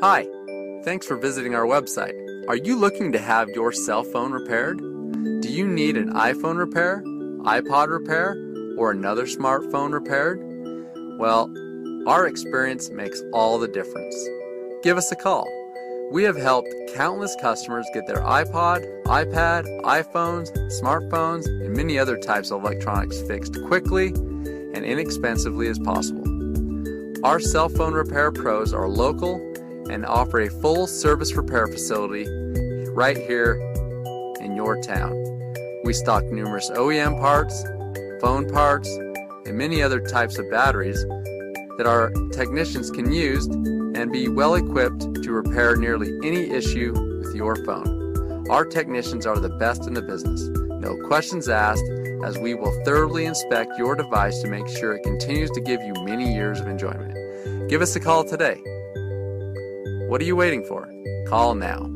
Hi, thanks for visiting our website. Are you looking to have your cell phone repaired? Do you need an iPhone repair, iPod repair, or another smartphone repaired? Well, our experience makes all the difference. Give us a call. We have helped countless customers get their iPod, iPad, iPhones, smartphones, and many other types of electronics fixed quickly and inexpensively as possible. Our cell phone repair pros are local and offer a full service repair facility right here in your town. We stock numerous OEM parts, phone parts, and many other types of batteries that our technicians can use and be well equipped to repair nearly any issue with your phone. Our technicians are the best in the business. No questions asked, as we will thoroughly inspect your device to make sure it continues to give you many years of enjoyment. Give us a call today. What are you waiting for? Call now.